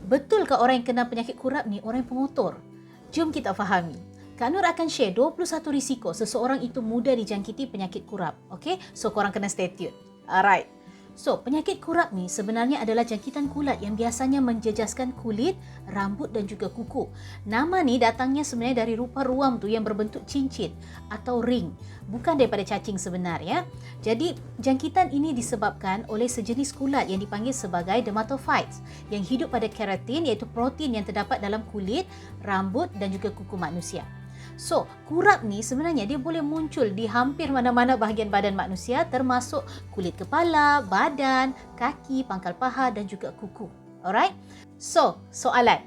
Betul ke orang yang kena penyakit kurap ni orang yang pengotor? Jom kita fahami. Kak Nur akan share 21 risiko seseorang itu mudah dijangkiti penyakit kurap. Okay? So, korang kena stay tune. Alright. So, penyakit kurap ni sebenarnya adalah jangkitan kulat yang biasanya menjejaskan kulit, rambut dan juga kuku. Nama ni datangnya sebenarnya dari rupa ruam tu yang berbentuk cincin atau ring, bukan daripada cacing sebenarnya. Jadi, jangkitan ini disebabkan oleh sejenis kulat yang dipanggil sebagai dermatophytes yang hidup pada keratin, iaitu protein yang terdapat dalam kulit, rambut dan juga kuku manusia. So, kurap ni sebenarnya dia boleh muncul di hampir mana-mana bahagian badan manusia, termasuk kulit kepala, badan, kaki, pangkal paha dan juga kuku. Alright? So, soalan.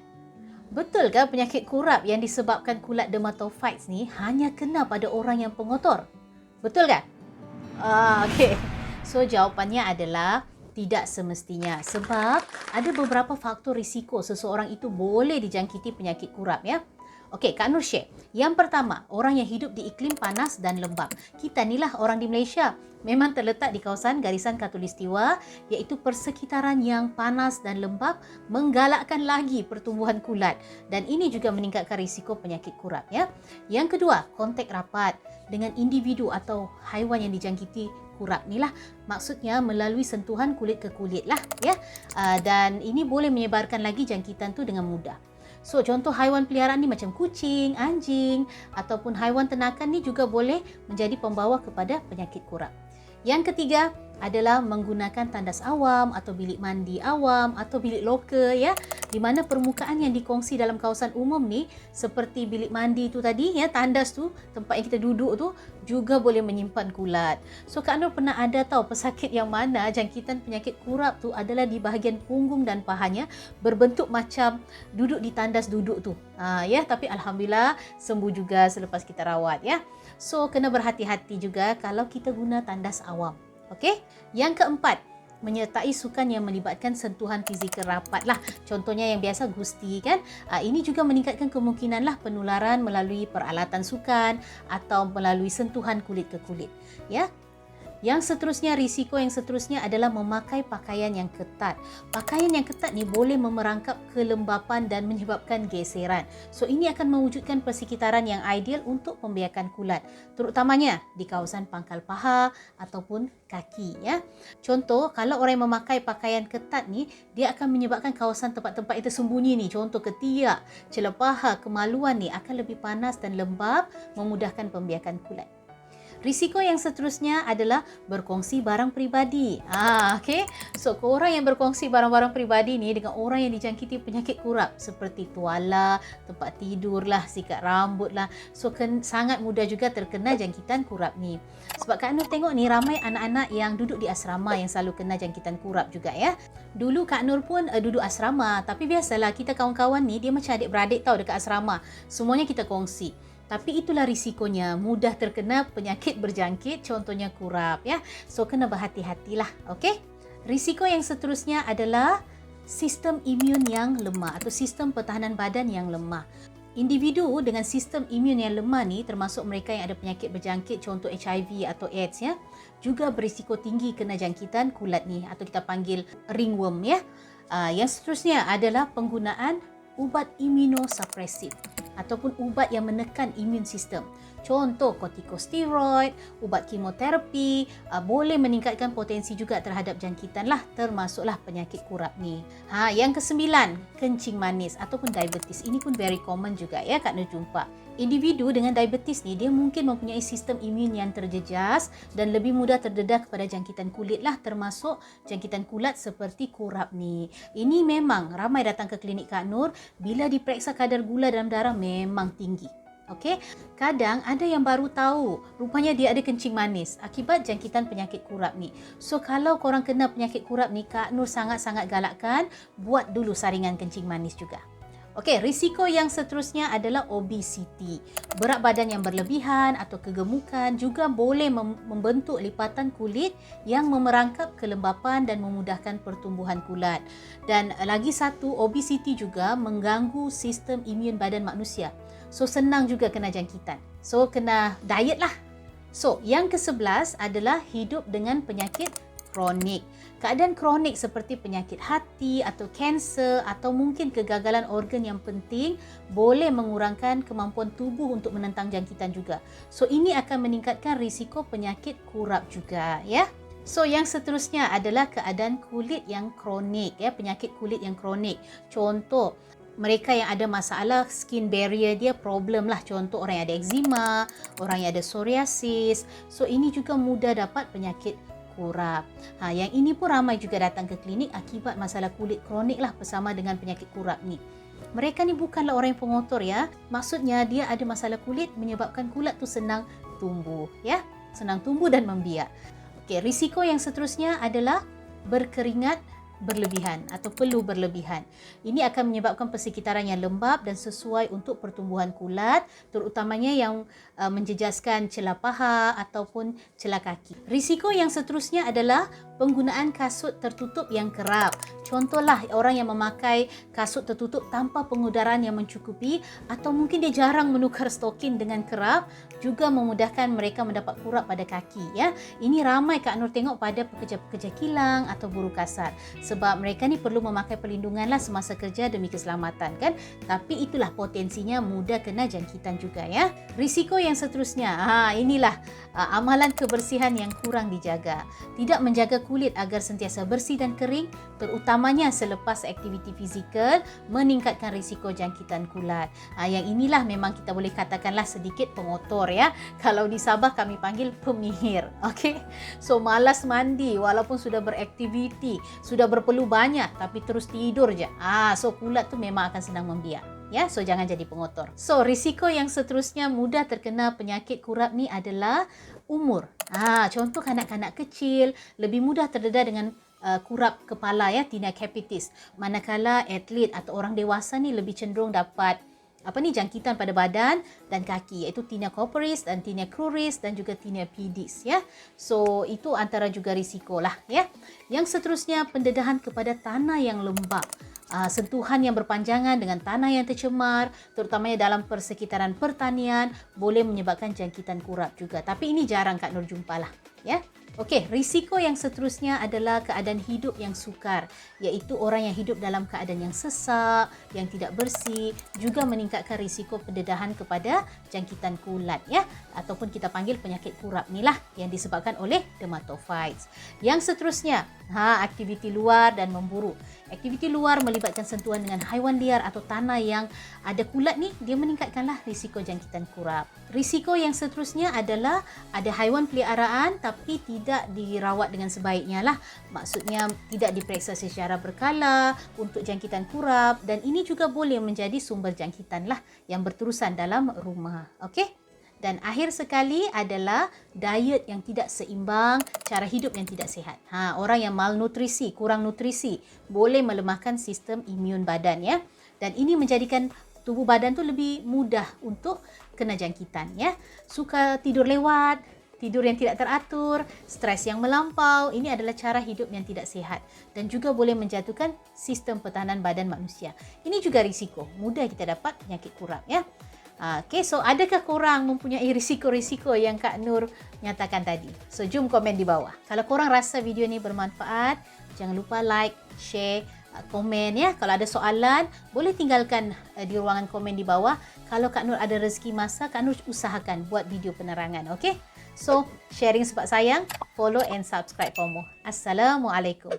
Betul ke penyakit kurap yang disebabkan kulat dermatophytes ni hanya kena pada orang yang pengotor? Betul kan? Okay. So, jawapannya adalah tidak semestinya, sebab ada beberapa faktor risiko seseorang itu boleh dijangkiti penyakit kurap, ya. Okey, Kak Nur share. Yang pertama, orang yang hidup di iklim panas dan lembap. Kita ni lah orang di Malaysia. Memang terletak di kawasan garisan khatulistiwa, iaitu persekitaran yang panas dan lembap menggalakkan lagi pertumbuhan kulat. Dan ini juga meningkatkan risiko penyakit kurap, ya. Yang kedua, kontak rapat dengan individu atau haiwan yang dijangkiti kurap ni lah. Maksudnya melalui sentuhan kulit ke kulit lah, ya. Dan ini boleh menyebarkan lagi jangkitan tu dengan mudah. So, contoh haiwan peliharaan ni macam kucing, anjing ataupun haiwan ternakan ni juga boleh menjadi pembawa kepada penyakit kurap. Yang ketiga adalah menggunakan tandas awam atau bilik mandi awam atau bilik loka, ya, di mana permukaan yang dikongsi dalam kawasan umum ni seperti bilik mandi tu tadi, ya, tandas tu, tempat yang kita duduk tu juga boleh menyimpan kulat. So, Kak Nur pernah ada tahu pesakit yang mana jangkitan penyakit kurap tu adalah di bahagian punggung dan pahanya, berbentuk macam duduk di tandas duduk tu. Ya, tapi alhamdulillah sembuh juga selepas kita rawat, ya. So, kena berhati-hati juga kalau kita guna tandas awam. Okey. Yang keempat, menyertai sukan yang melibatkan sentuhan fizikal rapat lah. Contohnya yang biasa gusti kan. Ini juga meningkatkan kemungkinan lah penularan melalui peralatan sukan atau melalui sentuhan kulit ke kulit. Ya. Yang seterusnya, risiko yang seterusnya adalah memakai pakaian yang ketat. Pakaian yang ketat ni boleh memerangkap kelembapan dan menyebabkan geseran. So, ini akan mewujudkan persekitaran yang ideal untuk pembiakan kulat, terutamanya di kawasan pangkal paha ataupun kaki, ya. Contoh, kalau orang yang memakai pakaian ketat ni, dia akan menyebabkan kawasan tempat-tempat yang tersembunyi ni, contoh ketiak, celah paha, kemaluan ni akan lebih panas dan lembab, memudahkan pembiakan kulat. Risiko yang seterusnya adalah berkongsi barang peribadi. Okay. So, orang yang berkongsi barang-barang peribadi ni dengan orang yang dijangkiti penyakit kurap seperti tuala, tempat tidur lah, sikat rambut lah. So, sangat mudah juga terkena jangkitan kurap ni. Sebab Kak Nur tengok ni ramai anak-anak yang duduk di asrama yang selalu kena jangkitan kurap juga, ya. Dulu Kak Nur pun duduk asrama, tapi biasalah kita kawan-kawan ni dia macam adik-beradik tau dekat asrama. Semuanya kita kongsi. Tapi itulah risikonya, mudah terkena penyakit berjangkit, contohnya kurap, ya. So, kena berhati-hatilah, okey? Risiko yang seterusnya adalah sistem imun yang lemah atau sistem pertahanan badan yang lemah. Individu dengan sistem imun yang lemah ni, termasuk mereka yang ada penyakit berjangkit, contoh HIV atau AIDS, ya, juga berisiko tinggi kena jangkitan kulat ni atau kita panggil ringworm, ya. Yang seterusnya adalah penggunaan ubat imunosupresif ataupun ubat yang menekan imun sistem. Contoh kortikosteroid, ubat kemoterapi boleh meningkatkan potensi juga terhadap jangkitan lah, termasuklah penyakit kurap ni. Yang kesembilan, kencing manis ataupun diabetes. Ini pun very common juga, ya, Kak Nur jumpa. Individu dengan diabetes ni dia mungkin mempunyai sistem imun yang terjejas dan lebih mudah terdedah kepada jangkitan kulit lah, termasuk jangkitan kulat seperti kurap ni. Ini memang ramai datang ke klinik Kak Nur bila diperiksa kadar gula dalam darah memang tinggi. Okey, kadang ada yang baru tahu rupanya dia ada kencing manis akibat jangkitan penyakit kurap ni. So, kalau korang kena penyakit kurap ni, Kak Nur sangat-sangat galakkan buat dulu saringan kencing manis juga. Okey, risiko yang seterusnya adalah obesiti. Berat badan yang berlebihan atau kegemukan juga boleh membentuk lipatan kulit yang memerangkap kelembapan dan memudahkan pertumbuhan kulat. Dan lagi satu, obesiti juga mengganggu sistem imun badan manusia. So, senang juga kena jangkitan. So, kena diet lah. So, yang ke-11 adalah hidup dengan penyakit kronik. Keadaan kronik seperti penyakit hati atau kanser atau mungkin kegagalan organ yang penting boleh mengurangkan kemampuan tubuh untuk menentang jangkitan juga. So ini akan meningkatkan risiko penyakit kurap juga, ya. So yang seterusnya adalah keadaan kulit yang kronik, ya, penyakit kulit yang kronik. Contoh, mereka yang ada masalah skin barrier dia problem lah. Contoh orang yang ada eczema, orang yang ada psoriasis. So ini juga mudah dapat penyakit kurap. Yang ini pun ramai juga datang ke klinik akibat masalah kulit kronik lah bersama dengan penyakit kurap ni. Mereka ni bukanlah orang yang pengotor, ya. Maksudnya dia ada masalah kulit menyebabkan kulit tu senang tumbuh, ya. Senang tumbuh dan membiak. Okey, risiko yang seterusnya adalah berkeringat berlebihan atau peluh berlebihan. Ini akan menyebabkan persekitaran yang lembap dan sesuai untuk pertumbuhan kulat, terutamanya yang menjejaskan celah paha ataupun celah kaki. Risiko yang seterusnya adalah penggunaan kasut tertutup yang kerap. Contohlah orang yang memakai kasut tertutup tanpa pengudaran yang mencukupi atau mungkin dia jarang menukar stokin dengan kerap, juga memudahkan mereka mendapat kurap pada kaki, ya. Ini ramai Kak Nur tengok pada pekerja-pekerja kilang atau buruh kasar. Sebab mereka ni perlu memakai perlindungan lah semasa kerja demi keselamatan, kan. Tapi itulah potensinya mudah kena jangkitan juga, ya. Risiko yang seterusnya, inilah amalan kebersihan yang kurang dijaga. Tidak menjaga kulit agar sentiasa bersih dan kering, terutamanya selepas aktiviti fizikal, meningkatkan risiko jangkitan kulat. Yang inilah memang kita boleh katakanlah sedikit pengotor, ya. Kalau di Sabah kami panggil pemihir. Okey. So malas mandi walaupun sudah beraktiviti, sudah berpeluh banyak tapi terus tidur je. So kulat tu memang akan senang membiak. Ya, so jangan jadi pengotor. So risiko yang seterusnya mudah terkena penyakit kurap ni adalah umur. Contoh kanak-kanak kecil lebih mudah terdedah dengan kurap kepala, ya, tinea capitis. Manakala atlet atau orang dewasa ni lebih cenderung dapat jangkitan pada badan dan kaki, iaitu tinea corporis dan tinea cruris dan juga tinea pedis, ya. So itu antara juga risiko lah, ya. Yang seterusnya pendedahan kepada tanah yang lembap. Sentuhan yang berpanjangan dengan tanah yang tercemar, terutamanya dalam persekitaran pertanian, boleh menyebabkan jangkitan kurap juga. Tapi ini jarang Kak Nur jumpalah, ya. Okey, risiko yang seterusnya adalah keadaan hidup yang sukar, iaitu orang yang hidup dalam keadaan yang sesak, yang tidak bersih, juga meningkatkan risiko pendedahan kepada jangkitan kulat, ya, ataupun kita panggil penyakit kurap ni lah yang disebabkan oleh dermatophytes. Yang seterusnya, aktiviti luar dan memburu. Aktiviti luar melibatkan sentuhan dengan haiwan liar atau tanah yang ada kulat ni, dia meningkatkanlah risiko jangkitan kurap. Risiko yang seterusnya adalah ada haiwan peliharaan tapi tidak dirawat dengan sebaiknya lah. Maksudnya tidak diperiksa secara berkala untuk jangkitan kurap, dan ini juga boleh menjadi sumber jangkitan lah yang berterusan dalam rumah. Okey? Dan akhir sekali adalah diet yang tidak seimbang, cara hidup yang tidak sihat. Orang yang malnutrisi, kurang nutrisi, boleh melemahkan sistem imun badan, ya. Dan ini menjadikan tubuh badan tu lebih mudah untuk kena jangkitan, ya. Suka tidur lewat, tidur yang tidak teratur, stres yang melampau, ini adalah cara hidup yang tidak sihat dan juga boleh menjatuhkan sistem pertahanan badan manusia. Ini juga risiko, mudah kita dapat penyakit kurap, ya. Okey, so adakah korang mempunyai risiko-risiko yang Kak Nur nyatakan tadi? So jom komen di bawah. Kalau korang rasa video ni bermanfaat, jangan lupa like, share, komen, ya. Kalau ada soalan, boleh tinggalkan di ruangan komen di bawah. Kalau Kak Nur ada rezeki masa, Kak Nur usahakan buat video penerangan, okey? So sharing sebab sayang, follow and subscribe for more. Assalamualaikum.